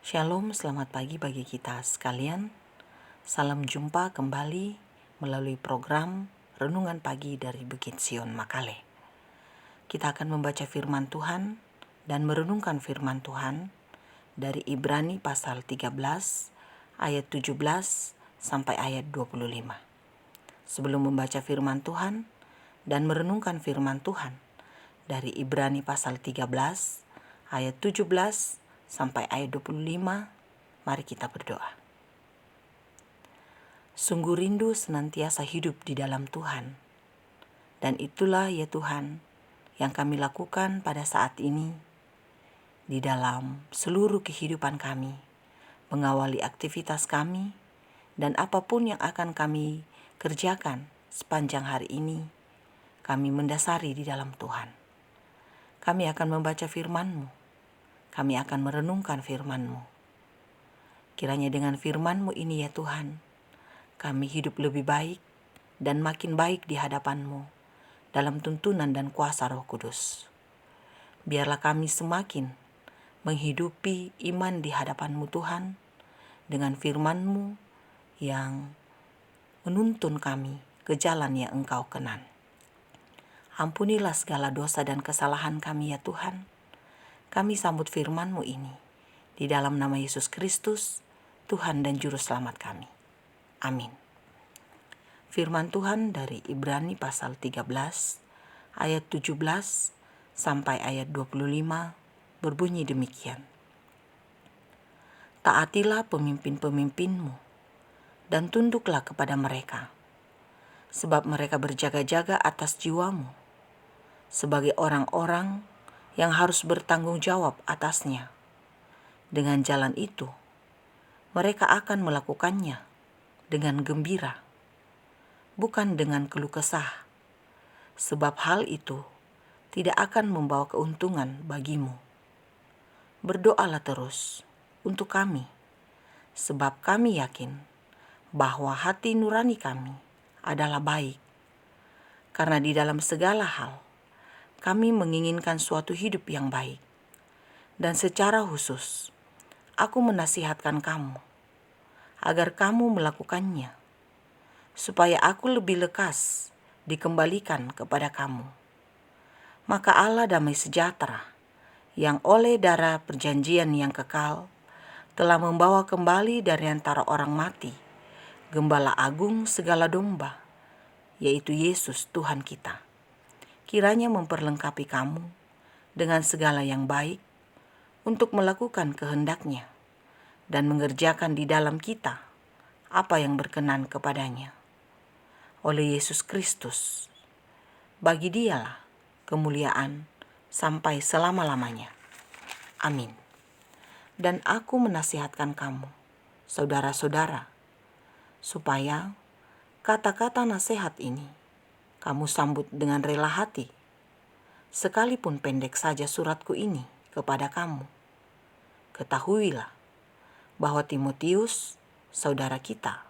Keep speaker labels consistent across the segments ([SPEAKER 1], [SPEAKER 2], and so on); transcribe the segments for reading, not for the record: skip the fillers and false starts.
[SPEAKER 1] Shalom, selamat pagi bagi kita sekalian. Salam jumpa kembali melalui program Renungan Pagi dari Bukit Sion Makale. Kita akan membaca firman Tuhan dan merenungkan firman Tuhan dari Ibrani pasal 13 ayat 17 sampai ayat 25. Sebelum membaca firman Tuhan dan merenungkan firman Tuhan dari Ibrani pasal 13 ayat 17 sampai ayat 25, mari kita berdoa. Sungguh rindu senantiasa hidup di dalam Tuhan. Dan itulah ya Tuhan yang kami lakukan pada saat ini di dalam seluruh kehidupan kami, mengawali aktivitas kami dan apapun yang akan kami kerjakan sepanjang hari ini, kami mendasari di dalam Tuhan. Kami akan membaca firman-Mu. Kami akan merenungkan firman-Mu. Kiranya dengan firman-Mu ini ya Tuhan, kami hidup lebih baik dan makin baik di hadapan-Mu dalam tuntunan dan kuasa Roh Kudus. Biarlah kami semakin menghidupi iman di hadapan-Mu Tuhan dengan firman-Mu yang menuntun kami ke jalan yang Engkau kenan. Ampunilah segala dosa dan kesalahan kami ya Tuhan. Kami sambut firman-Mu ini di dalam nama Yesus Kristus, Tuhan dan Juru Selamat kami. Amin. Firman Tuhan dari Ibrani pasal 13 ayat 17 sampai ayat 25 berbunyi demikian. Taatilah pemimpin-pemimpinmu dan tunduklah kepada mereka, sebab mereka berjaga-jaga atas jiwamu sebagai orang-orang yang harus bertanggung jawab atasnya. Dengan jalan itu, mereka akan melakukannya dengan gembira, bukan dengan keluh kesah, sebab hal itu tidak akan membawa keuntungan bagimu. Berdoalah terus untuk kami, sebab kami yakin bahwa hati nurani kami adalah baik, karena di dalam segala hal kami menginginkan suatu hidup yang baik. Dan secara khusus, aku menasihatkan kamu, agar kamu melakukannya, supaya aku lebih lekas dikembalikan kepada kamu. Maka Allah damai sejahtera, yang oleh darah perjanjian yang kekal, telah membawa kembali dari antara orang mati, Gembala Agung segala domba, yaitu Yesus Tuhan kita. Kiranya memperlengkapi kamu dengan segala yang baik untuk melakukan kehendak-Nya dan mengerjakan di dalam kita apa yang berkenan kepadanya. Oleh Yesus Kristus, bagi Dialah kemuliaan sampai selama-lamanya. Amin. Dan aku menasihatkan kamu, saudara-saudara, supaya kata-kata nasihat ini kamu sambut dengan rela hati, sekalipun pendek saja suratku ini kepada kamu. Ketahuilah bahwa Timotius, saudara kita,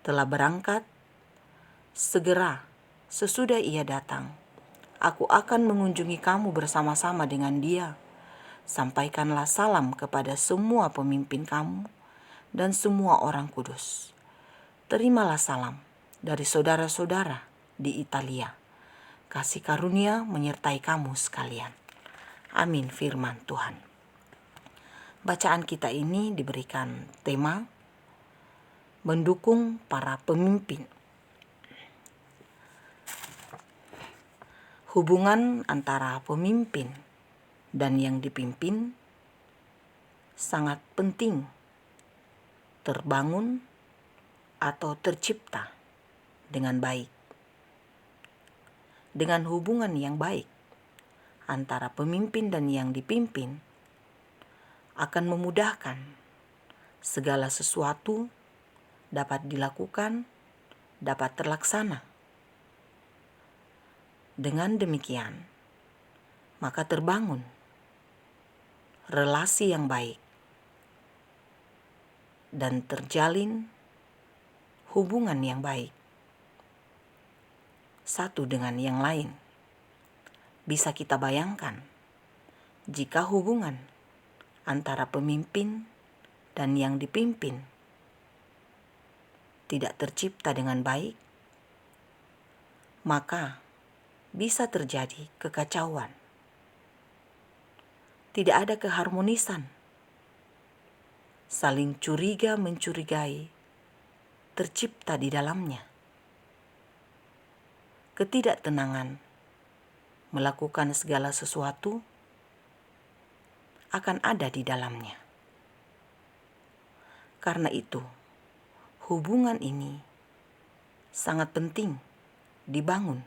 [SPEAKER 1] telah berangkat. Segera sesudah ia datang, aku akan mengunjungi kamu bersama-sama dengan dia. Sampaikanlah salam kepada semua pemimpin kamu dan semua orang kudus. Terimalah salam dari saudara-saudara di Italia. Kasih karunia menyertai kamu sekalian. Amin. Firman Tuhan. Bacaan kita ini diberikan tema mendukung para pemimpin. Hubungan antara pemimpin dan yang dipimpin sangat penting terbangun atau tercipta dengan baik. Dengan hubungan yang baik antara pemimpin dan yang dipimpin akan memudahkan segala sesuatu dapat dilakukan, dapat terlaksana. Dengan demikian, maka terbangun relasi yang baik dan terjalin hubungan yang baik satu dengan yang lain. Bisa kita bayangkan jika hubungan antara pemimpin dan yang dipimpin tidak tercipta dengan baik, maka bisa terjadi kekacauan. Tidak ada keharmonisan, saling curiga mencurigai tercipta di dalamnya. Ketidaktenangan melakukan segala sesuatu akan ada di dalamnya. Karena itu, hubungan ini sangat penting dibangun.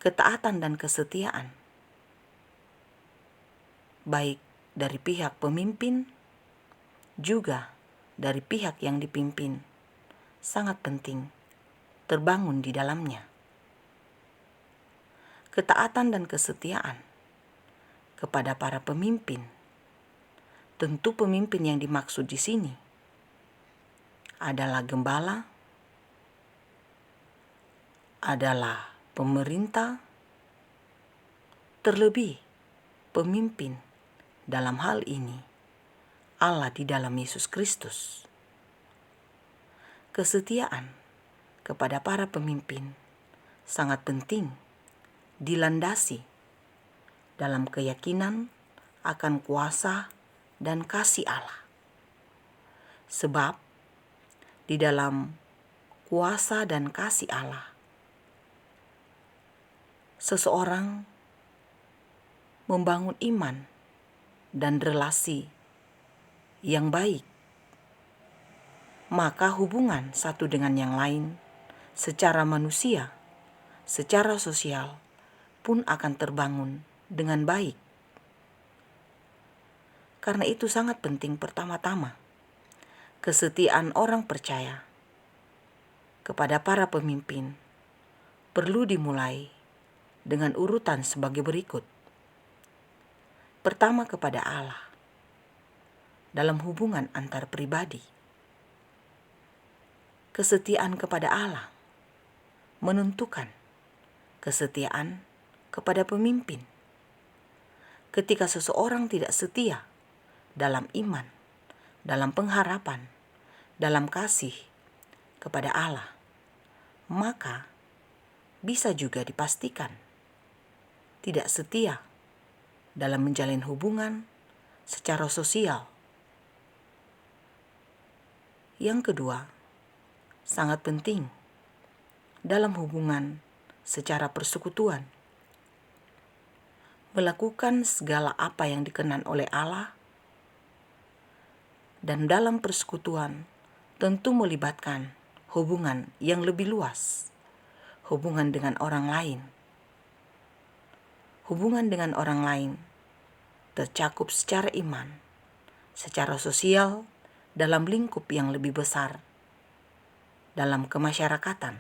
[SPEAKER 1] Ketaatan dan kesetiaan, baik dari pihak pemimpin juga dari pihak yang dipimpin, sangat penting terbangun di dalamnya. Ketaatan dan kesetiaan kepada para pemimpin, tentu pemimpin yang dimaksud di sini adalah gembala, adalah pemerintah, terlebih pemimpin dalam hal ini Allah di dalam Yesus Kristus. Kesetiaan kepada para pemimpin sangat penting dilandasi dalam keyakinan akan kuasa dan kasih Allah. Sebab di dalam kuasa dan kasih Allah, seseorang membangun iman dan relasi yang baik, maka hubungan satu dengan yang lain secara manusia, secara sosial pun akan terbangun dengan baik. Karena itu sangat penting pertama-tama kesetiaan orang percaya kepada para pemimpin perlu dimulai dengan urutan sebagai berikut. Pertama, kepada Allah dalam hubungan antar pribadi. Kesetiaan kepada Allah menentukan kesetiaan kepada pemimpin. Ketika seseorang tidak setia dalam iman, dalam pengharapan, dalam kasih kepada Allah, maka bisa juga dipastikan tidak setia dalam menjalin hubungan secara sosial. Yang kedua, sangat penting dalam hubungan secara persekutuan, melakukan segala apa yang dikenan oleh Allah, dan dalam persekutuan tentu melibatkan hubungan yang lebih luas, hubungan dengan orang lain. Hubungan dengan orang lain tercakup secara iman, secara sosial, dalam lingkup yang lebih besar, dalam kemasyarakatan.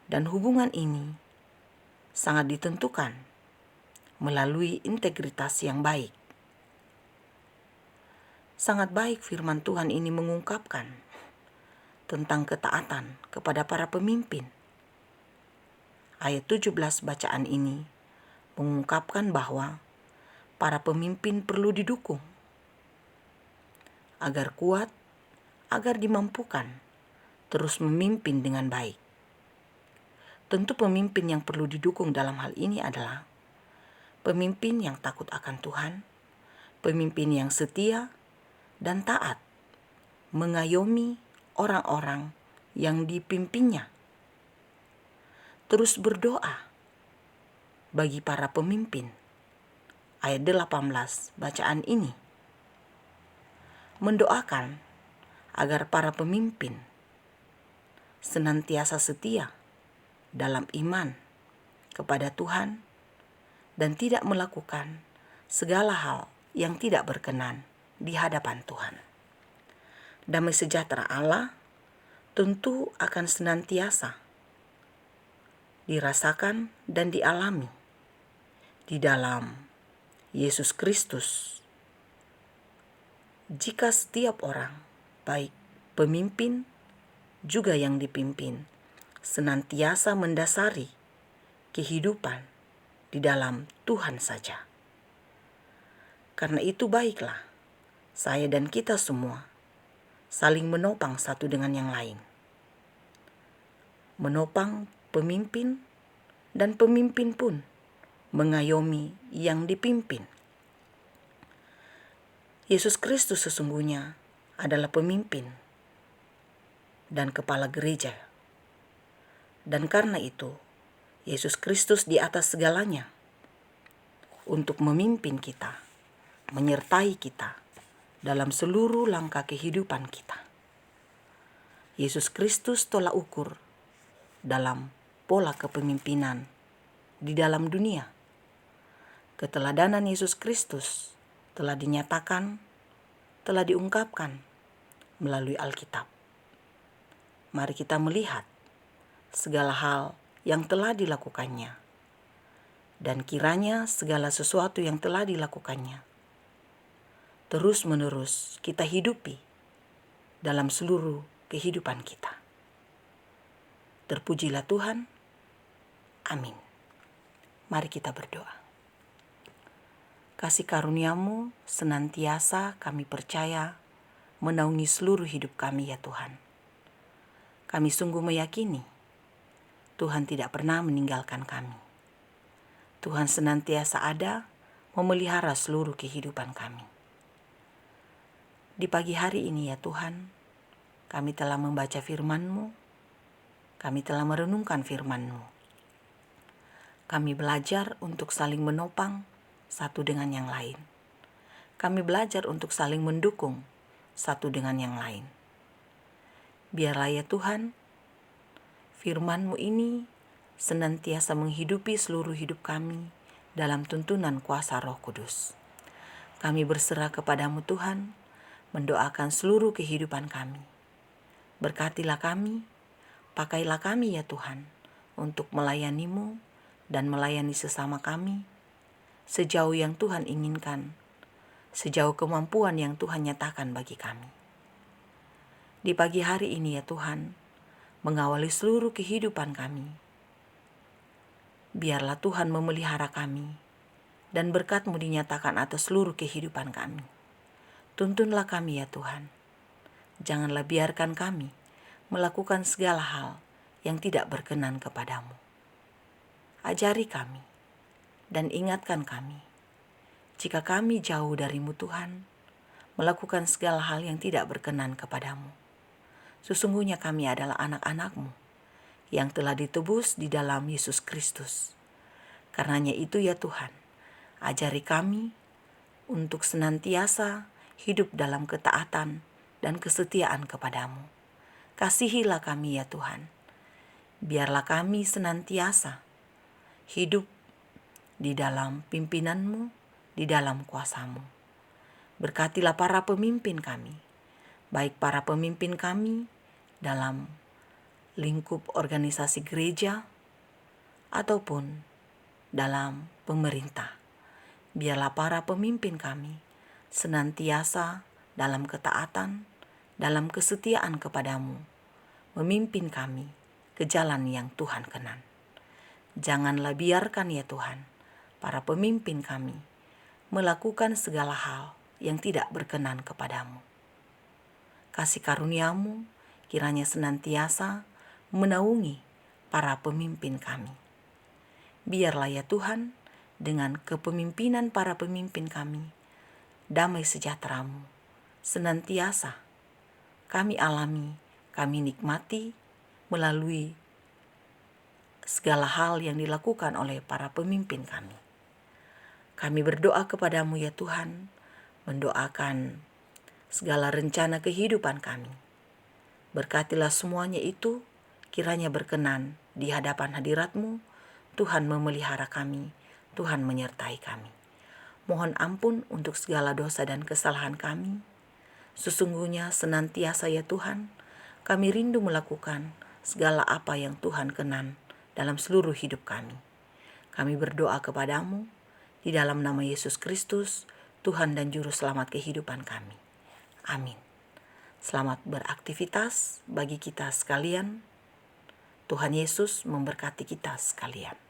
[SPEAKER 1] Dan hubungan ini sangat ditentukan melalui integritas yang baik. Sangat baik firman Tuhan ini mengungkapkan tentang ketaatan kepada para pemimpin. Ayat 17 bacaan ini mengungkapkan bahwa para pemimpin perlu didukung agar kuat, agar dimampukan terus memimpin dengan baik. Tentu pemimpin yang perlu didukung dalam hal ini adalah pemimpin yang takut akan Tuhan, pemimpin yang setia dan taat, mengayomi orang-orang yang dipimpinnya. Terus berdoa bagi para pemimpin. Ayat 18 bacaan ini mendoakan agar para pemimpin senantiasa setia dalam iman kepada Tuhan dan tidak melakukan segala hal yang tidak berkenan di hadapan Tuhan. Damai sejahtera Allah tentu akan senantiasa dirasakan dan dialami di dalam Yesus Kristus. Jika setiap orang, baik pemimpin juga yang dipimpin, senantiasa mendasari kehidupan di dalam Tuhan saja. Karena itu baiklah saya dan kita semua saling menopang satu dengan yang lain. Menopang pemimpin dan pemimpin pun mengayomi yang dipimpin. Yesus Kristus sesungguhnya adalah pemimpin dan kepala gereja. Dan karena itu, Yesus Kristus di atas segalanya untuk memimpin kita, menyertai kita dalam seluruh langkah kehidupan kita. Yesus Kristus tolak ukur dalam pola kepemimpinan di dalam dunia. Keteladanan Yesus Kristus telah dinyatakan, telah diungkapkan melalui Alkitab. Mari kita melihat segala hal yang telah dilakukannya, dan kiranya segala sesuatu yang telah dilakukannya terus-menerus kita hidupi dalam seluruh kehidupan kita. Terpujilah Tuhan. Amin. Mari kita berdoa. Kasih karunia-Mu senantiasa kami percaya menaungi seluruh hidup kami ya Tuhan. Kami sungguh meyakini Tuhan tidak pernah meninggalkan kami. Tuhan senantiasa ada memelihara seluruh kehidupan kami. Di pagi hari ini ya Tuhan, kami telah membaca firman-Mu, kami telah merenungkan firman-Mu. Kami belajar untuk saling menopang satu dengan yang lain. Kami belajar untuk saling mendukung satu dengan yang lain. Biarlah ya Tuhan, firman-Mu ini senantiasa menghidupi seluruh hidup kami dalam tuntunan kuasa Roh Kudus. Kami berserah kepadamu Tuhan, mendoakan seluruh kehidupan kami. Berkatilah kami, pakailah kami ya Tuhan, untuk melayani-Mu dan melayani sesama kami, sejauh yang Tuhan inginkan, sejauh kemampuan yang Tuhan nyatakan bagi kami. Di pagi hari ini ya Tuhan, mengawali seluruh kehidupan kami, biarlah Tuhan memelihara kami, dan berkat-Mu dinyatakan atas seluruh kehidupan kami. Tuntunlah kami ya Tuhan. Janganlah biarkan kami melakukan segala hal yang tidak berkenan kepadamu. Ajari kami dan ingatkan kami, jika kami jauh dari-Mu Tuhan, melakukan segala hal yang tidak berkenan kepadamu. Sesungguhnya kami adalah anak-anak-Mu yang telah ditebus di dalam Yesus Kristus. Karenanya itu ya Tuhan, ajari kami untuk senantiasa hidup dalam ketaatan dan kesetiaan kepadamu. Kasihilah kami ya Tuhan. Biarlah kami senantiasa hidup di dalam pimpinan-Mu, di dalam kuasa-Mu. Berkatilah para pemimpin kami, baik para pemimpin kami dalam lingkup organisasi gereja ataupun dalam pemerintah. Biarlah para pemimpin kami senantiasa dalam ketaatan, dalam kesetiaan kepadamu, memimpin kami ke jalan yang Tuhan kenan. Janganlah biarkan ya Tuhan, para pemimpin kami melakukan segala hal yang tidak berkenan kepadamu. Kasih karunia-Mu kiranya senantiasa menaungi para pemimpin kami. Biarlah ya Tuhan, dengan kepemimpinan para pemimpin kami, damai sejahtera-Mu senantiasa kami alami, kami nikmati melalui segala hal yang dilakukan oleh para pemimpin kami. Kami berdoa kepadamu ya Tuhan, mendoakan segala rencana kehidupan kami. Berkatilah semuanya itu, kiranya berkenan di hadapan hadirat-Mu. Tuhan memelihara kami, Tuhan menyertai kami. Mohon ampun untuk segala dosa dan kesalahan kami. Sesungguhnya senantiasa ya Tuhan, kami rindu melakukan segala apa yang Tuhan kenan dalam seluruh hidup kami. Kami berdoa kepadamu di dalam nama Yesus Kristus, Tuhan dan Juru Selamat kehidupan kami. Amin. Selamat beraktivitas bagi kita sekalian. Tuhan Yesus memberkati kita sekalian.